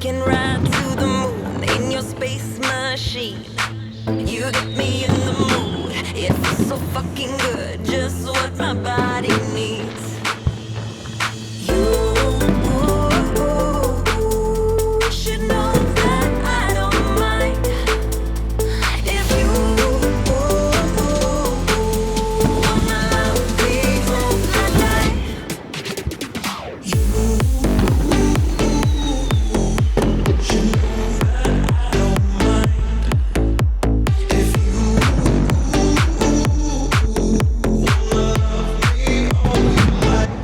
can ride to the moon in your space machine. You get me in the mood. It feels so fucking good, just what my body needs. You should know that I don't mind if you wanna love me all my life. You should know that I don't mind if you wanna love me all my life.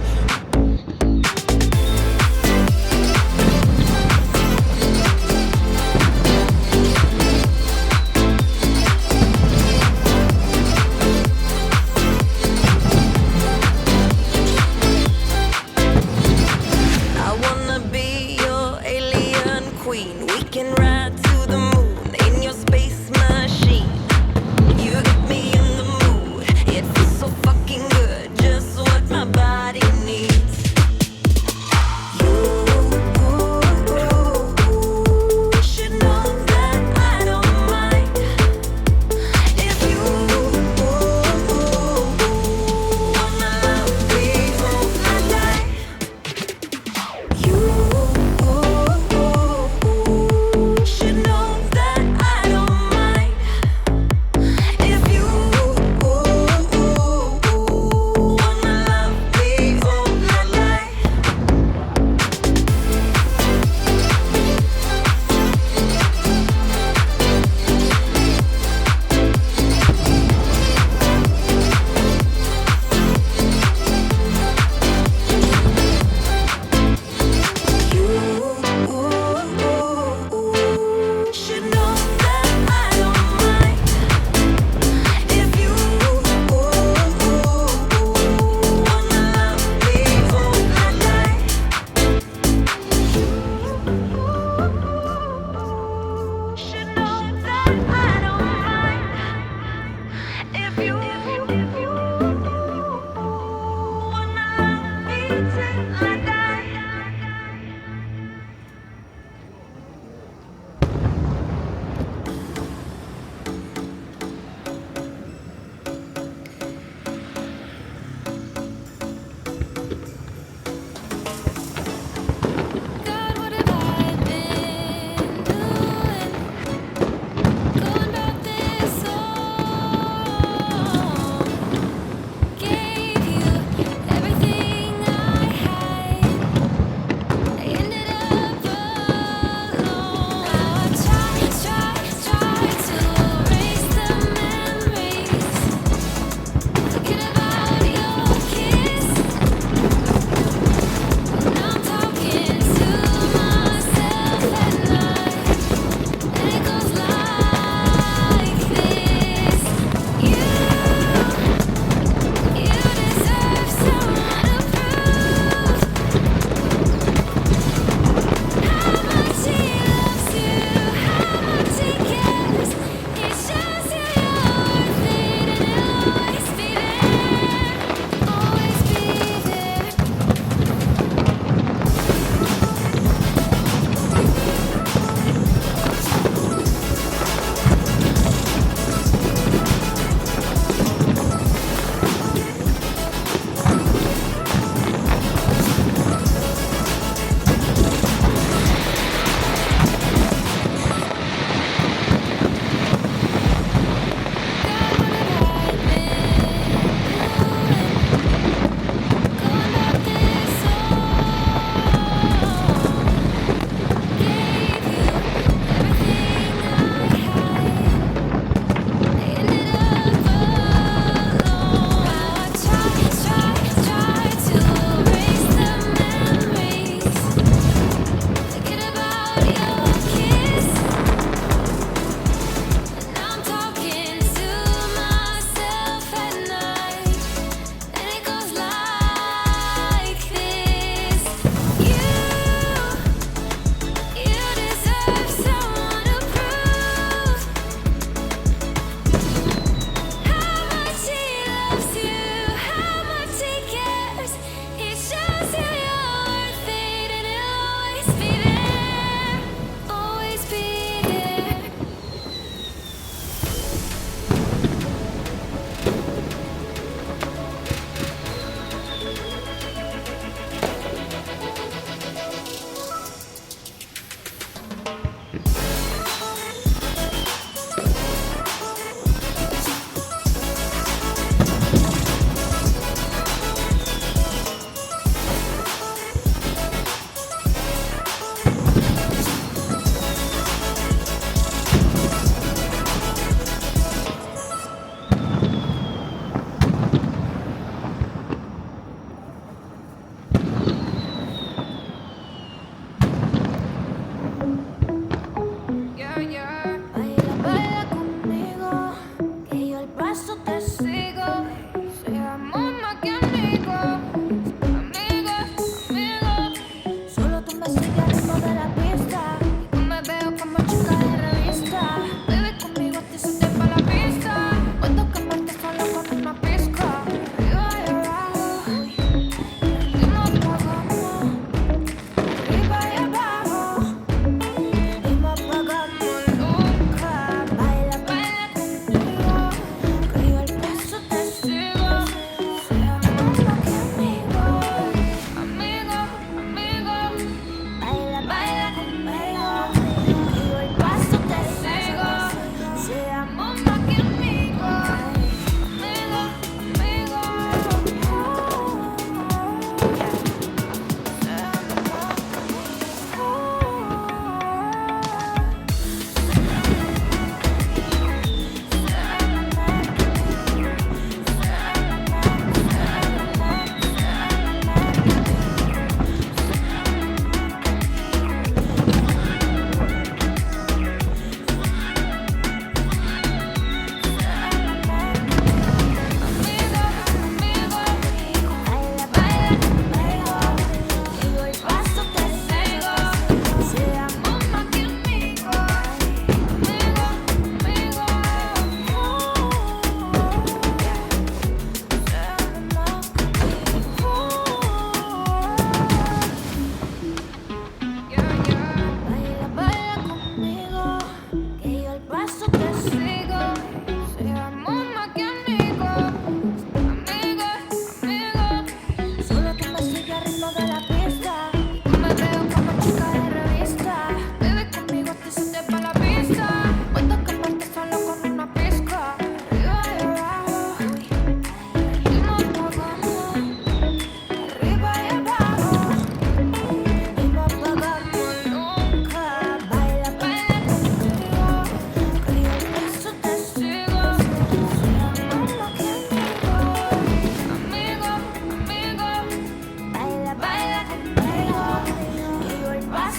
I wanna be your alien queen. We can ride to the moon in your space machine. You get me in the mood. It feels so fucking good, just what my body needs. You should know that I don't mind if you wanna love me all my life. You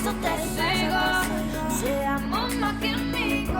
paso te sigo. Seamos más que amigos.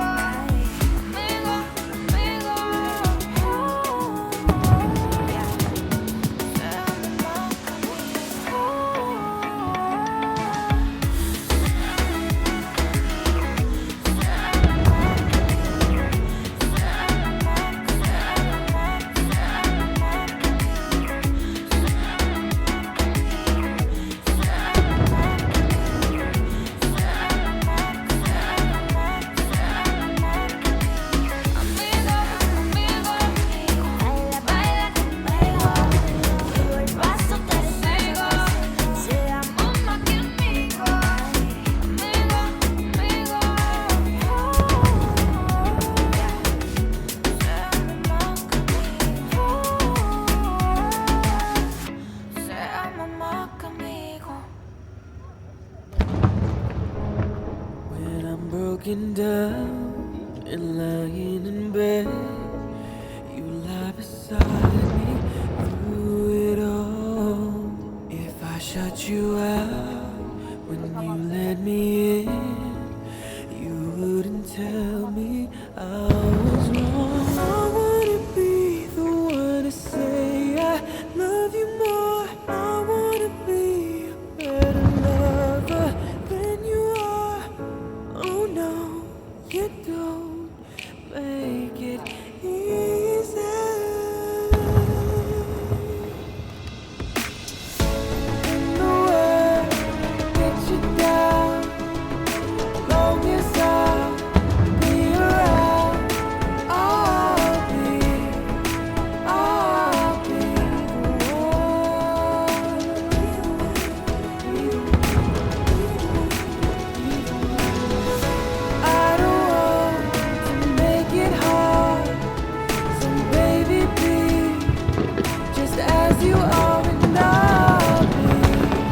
Broken down and lying in bed, you lie beside me through it all. If I shut you out when you let me in, you wouldn't tell me I was wrong. I wanna be the one to say I love you more. I wanna be a better lover than you are. Oh no, you don't make it easy. When the world gets you down, long as I'll be around, I'll be the one. I don't want to make it hard, so baby be just as you are, and I'll be the one.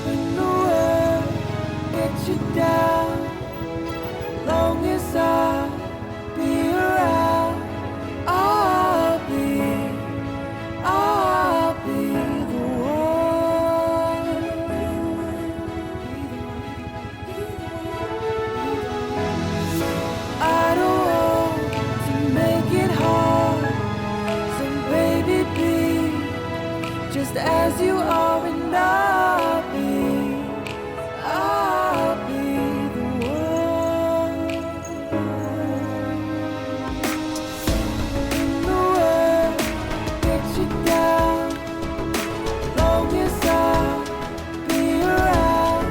When the world gets you down, long as I'll be around, I'll be the one. I don't want to make it hard, so baby be just as you are, and I'll be the one. When the world gets you down, long as I'll be around,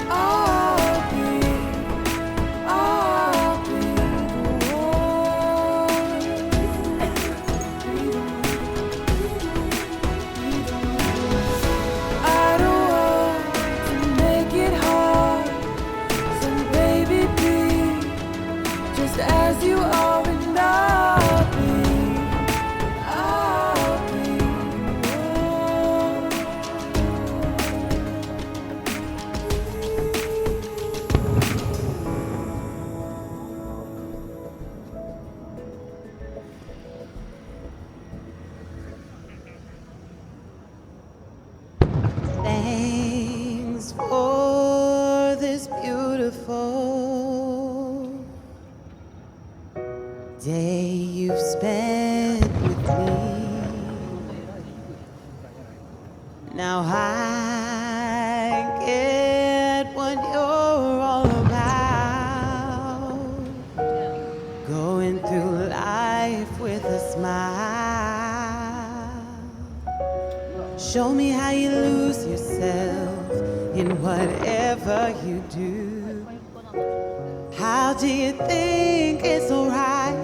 I'll be the one. I don't want to make it hard, so baby be just as you are, and I'll be the one. Thanks for this beautiful day you've spent with me. Now I get what you're all about. going through life with a smile. Show me how you lose yourself in whatever you do. How do you think it's alright,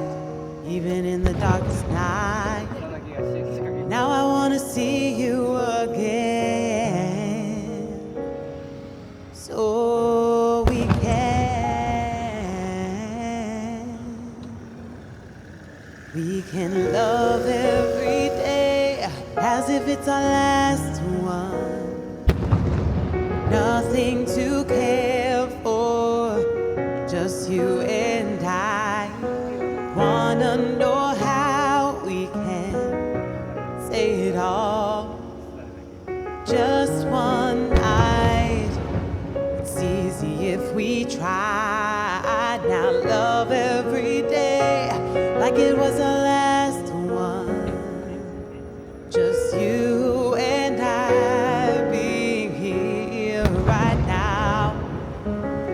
even in the darkest night? Now I wanna see you again, so we can love every day as if it's our last one. Nothing to care for, just you and I. Wanna know how we can say it all, just one night. It's easy if we try. Now love every day like it was our last one. Just you and I being here right now.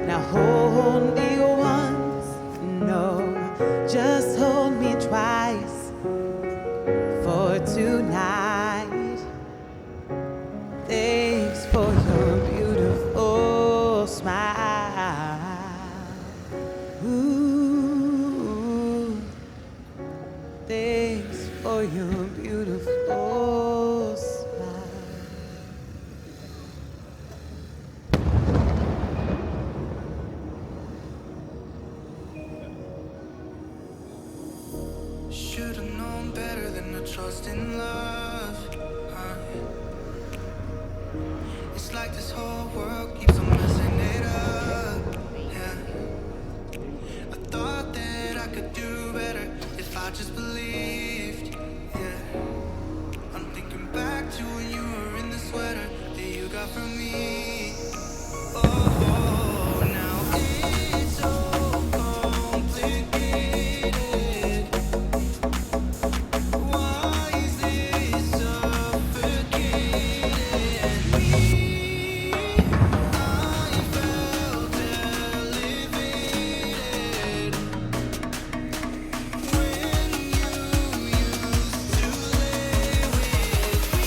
Now hold me once, no, just hold me twice for tonight. Thanks for your beautiful smile. Ooh, thanks for your beautiful smile. Should've known better than to trust in love. It's like this whole world keeps on messing it up. Yeah. I thought that I could do better if I just believed. Yeah. I'm thinking back to when you were in the sweater that you got from me. Oh, now it's so complicated. Why is this suffocating me? I felt elevated when you used to lay with me.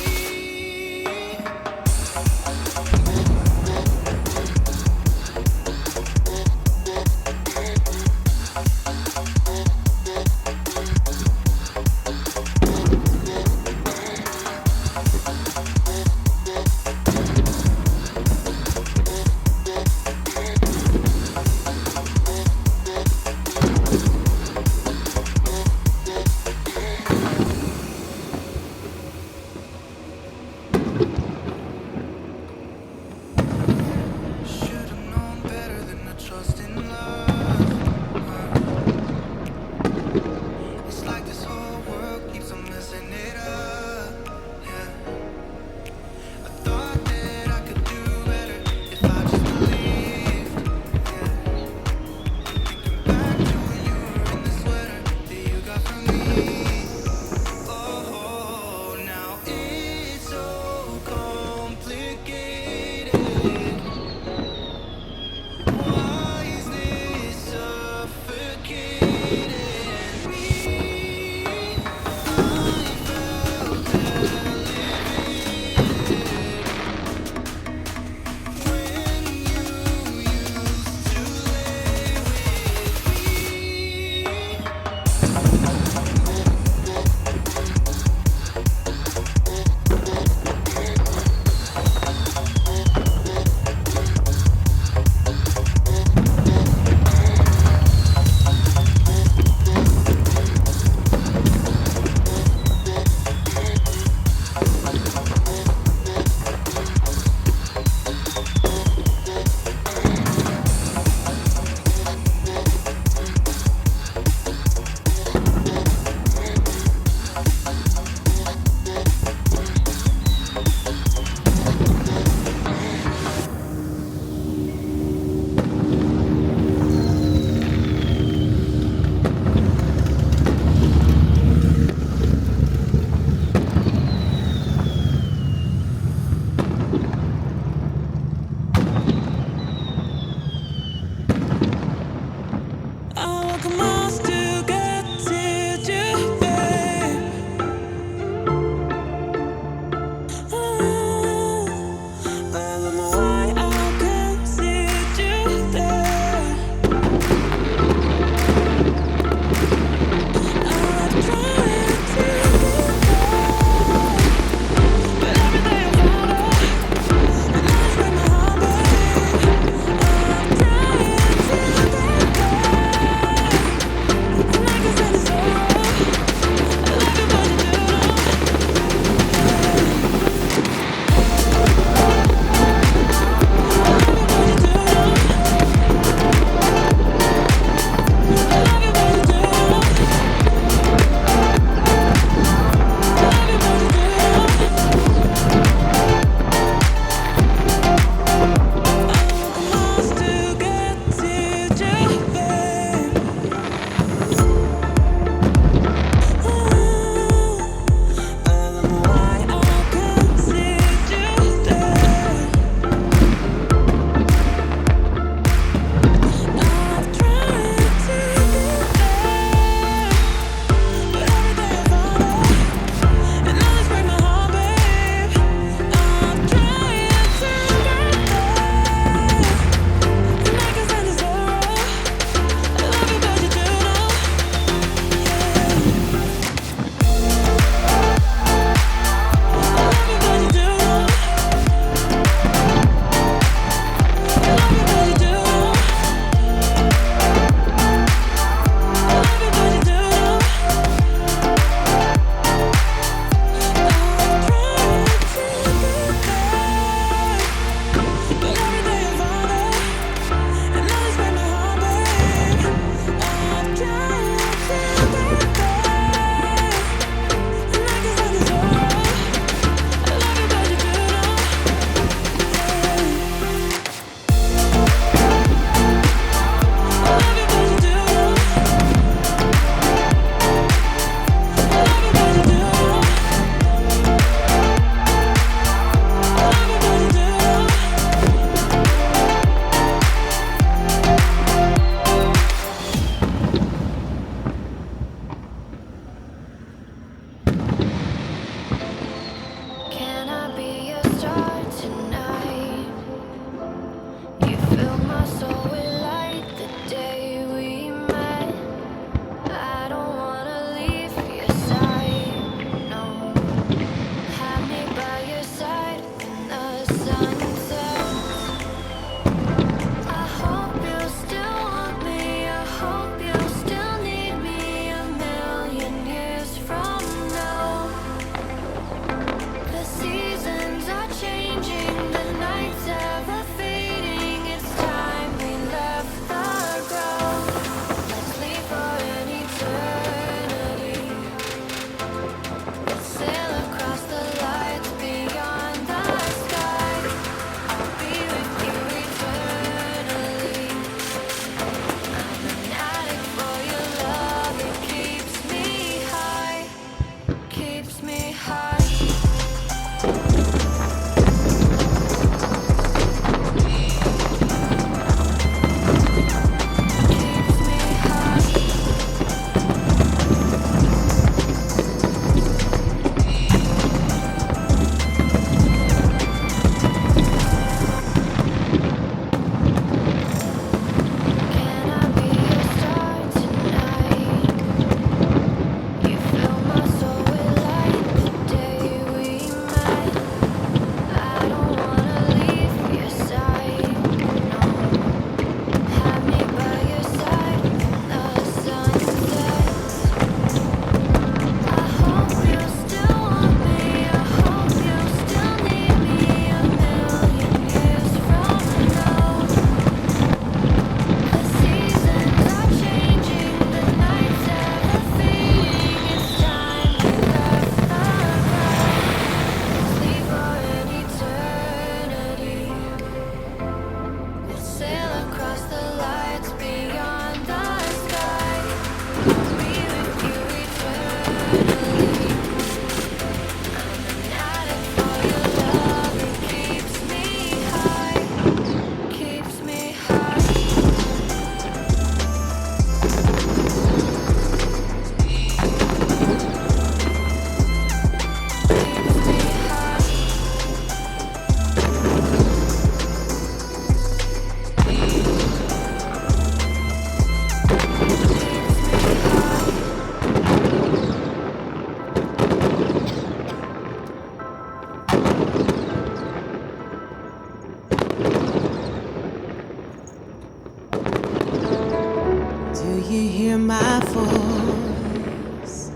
voice?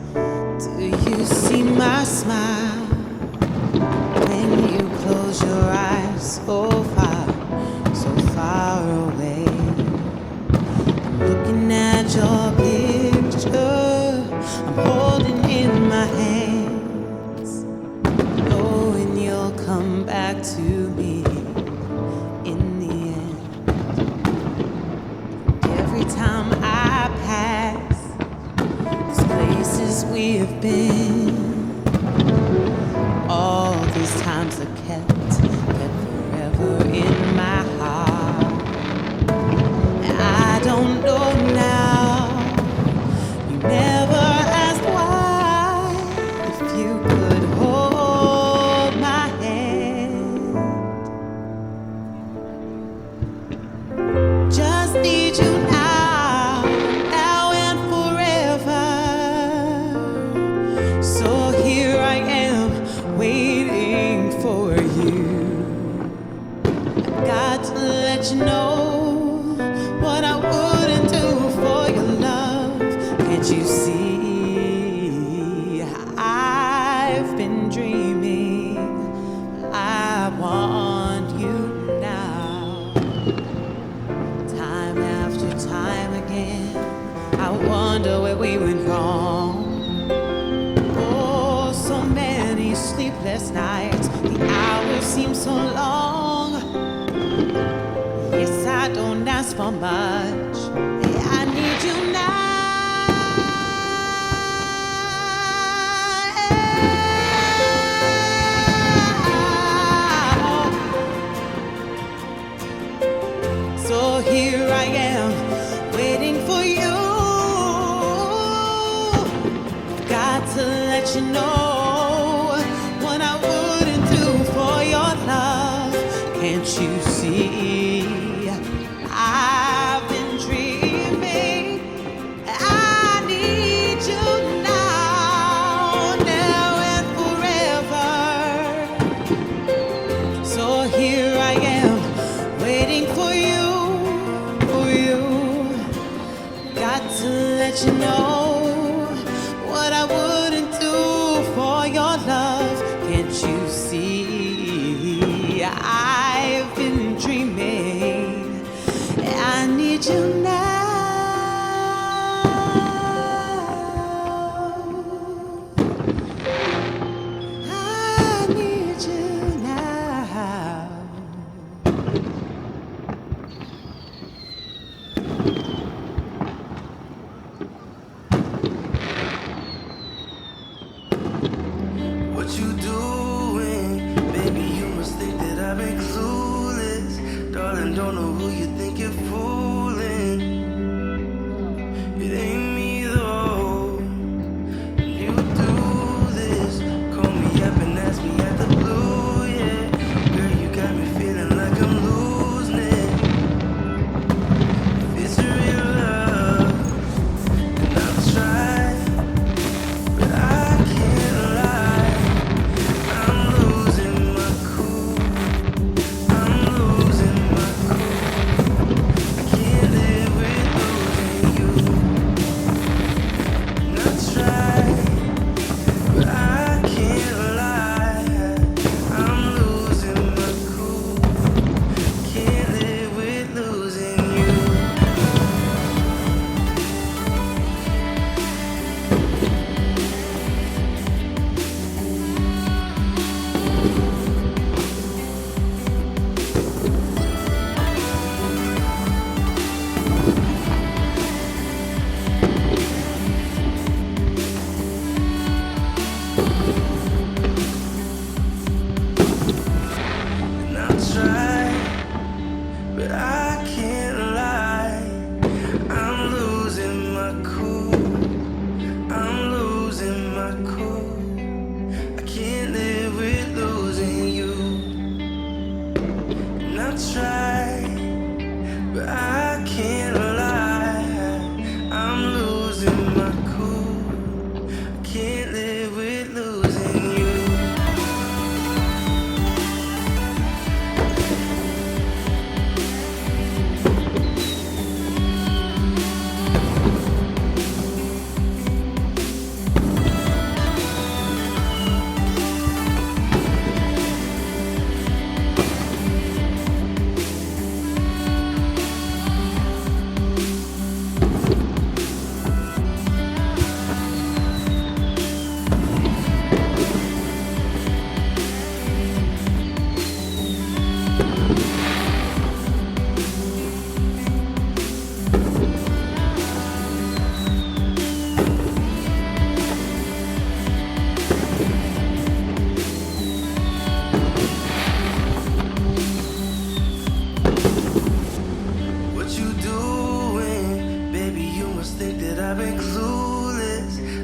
Do you see my smile when you close your eyes? So far away. I'm looking at your picture, I'm holding in my hands, knowing you'll come back to me in the end. Every time I pass these places we've been, all these times are kept forever in my heart. I don't know now, you never asked why. If you could hold my hand, just need you now, now and forever. So here I am, waiting for you. I've got to let you know what I wouldn't do for your love. Can't you see? I've been dreaming. I want you now. Time after time again, I wonder where we went wrong. Oh, so many sleepless nights. The hours seem so long. Yes, I don't ask for much. I need you now. So here I am, waiting for you. Got to let you know what I wouldn't do for your love. Can't you see? I've been dreaming. I need you now, now and forever. So here I am, waiting for you, for you. Got to let you know what I wouldn't do for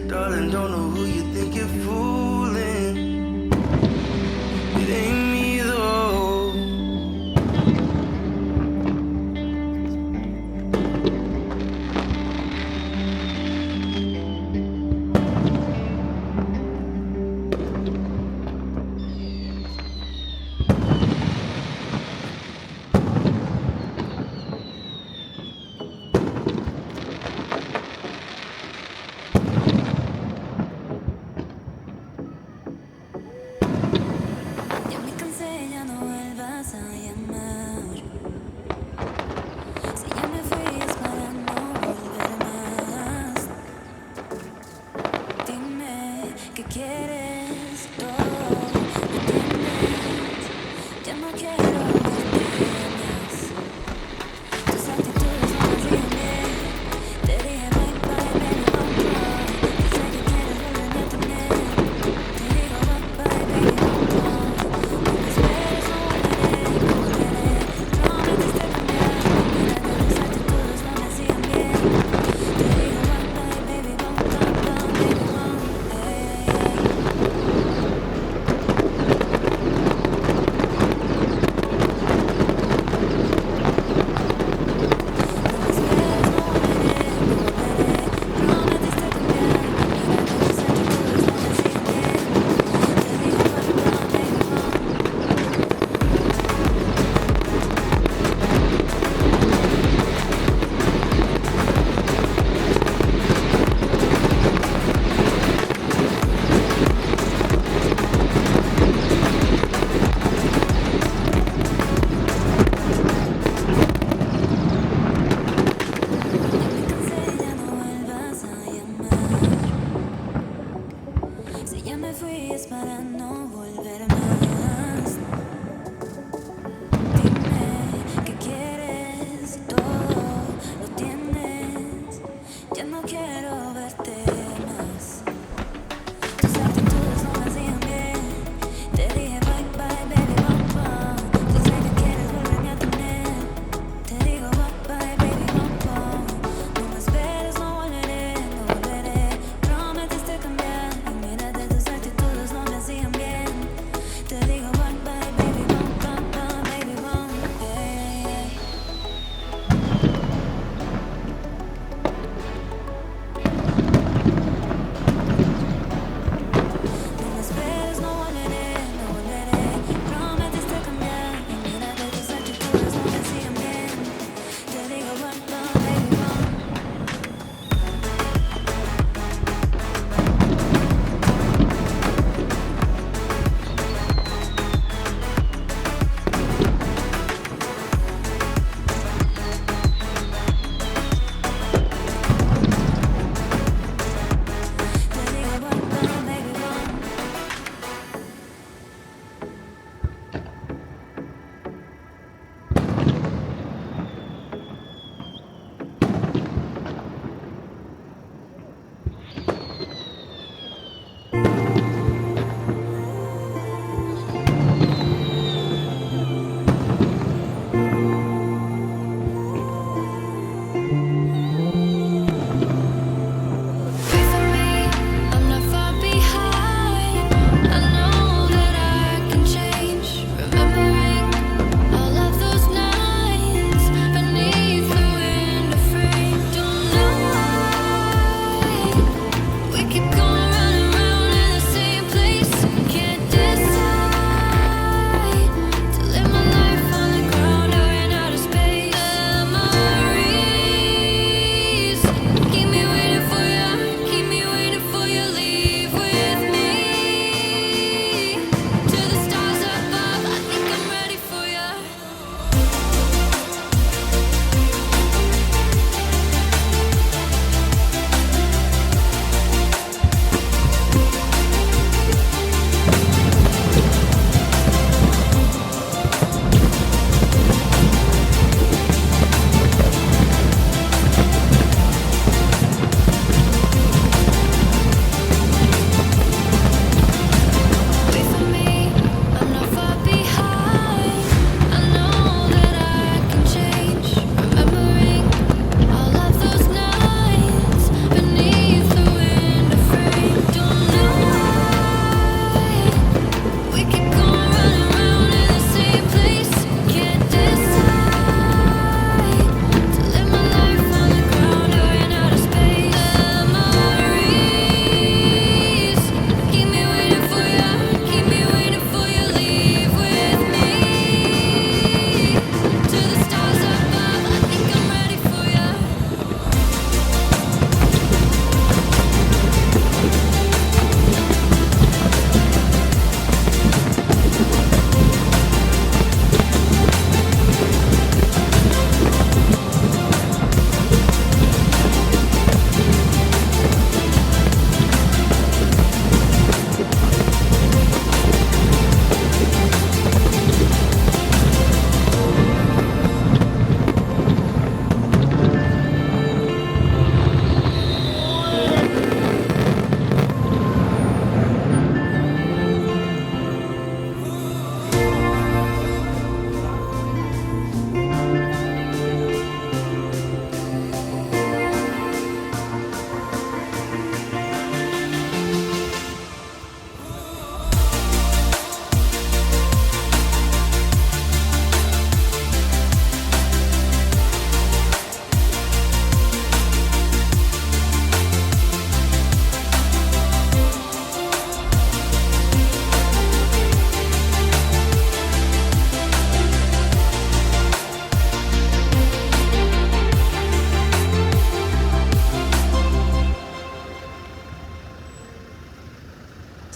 Darling, don't know who you think you're fooling. It ain't me though. Ya me cansé, ya no vuelvas a llamar. Si ya me fui es para no volver más. Dime qué quieres, todo lo tienes. Ya no quiero verte más. Tus actitudes no me hacían bien. Te dije bye bye, baby, don't cry. Sé que quieres volverme a tener. Te digo bye bye, baby, don't cry. No me esperes, no volveré. Prometiste cambiar. Mira que tus actitudes no me hacían bien. Te digo bye bye, baby, don't cry, baby, don't. Ay, ay, ay.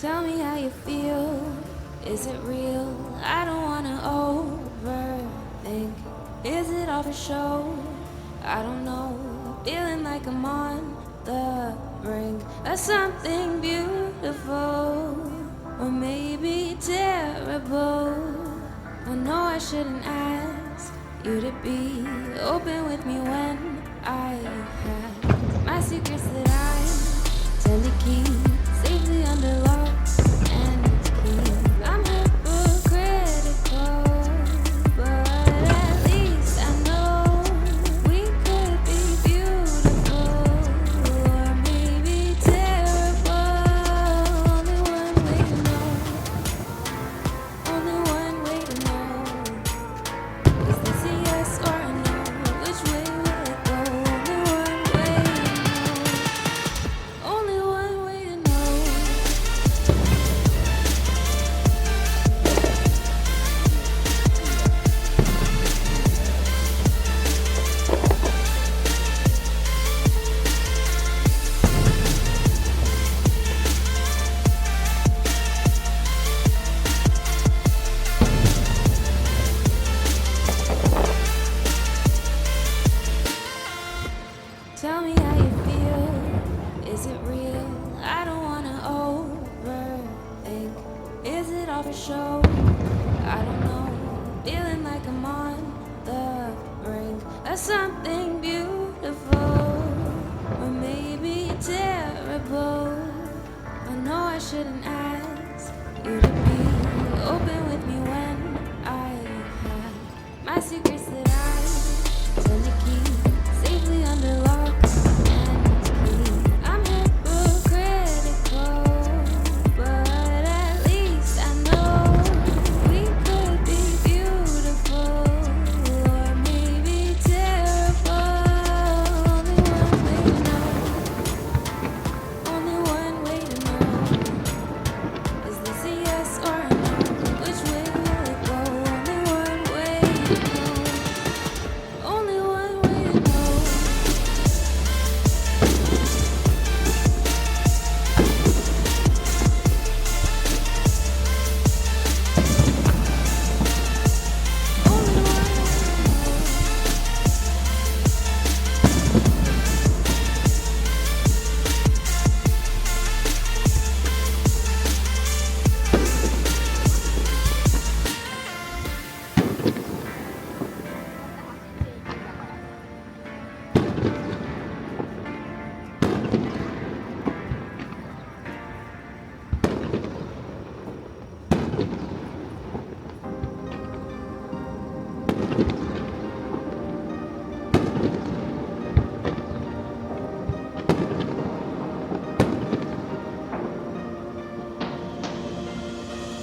Tell me how you feel. Is it real? I don't wanna overthink. Is it all for show? I don't know. Feeling like I'm on the brink of something beautiful, or maybe terrible. I know I shouldn't ask you to be open with me when I have my secrets that I tend to keep safely under lock and key. I'm hypocritical, but at least I know we could be beautiful, or maybe terrible. Only one way to know. Only one way to know. Is this a yes or a no? Which way will it go? Only one way to know. Only one way to know. Tell me how you feel. Is it real? I don't wanna overthink. Is it all for show? I don't know. Feeling like I'm on the brink of something beautiful, or maybe terrible. I know I shouldn't ask you to be open with me when I have my secrets that I tend to keep safely under lock and key. I'm hypocritical, but at least I know we could be beautiful, or maybe terrible. Only one way to know. Only one way to know. Is this a yes or a no? Which way will it go? Only one way to know. Only one way to know. Only one way to know.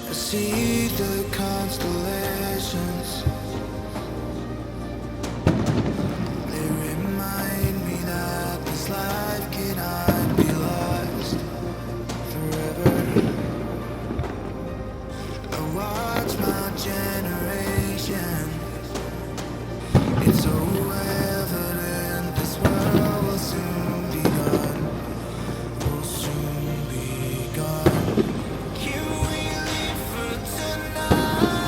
I see the constellations. They remind me that this life cannot be lost forever. I watch my generation. It's so evident this world will soon be gone. Will soon be gone. Can we live for tonight?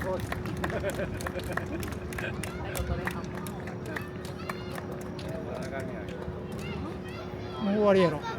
もう終わりやろ。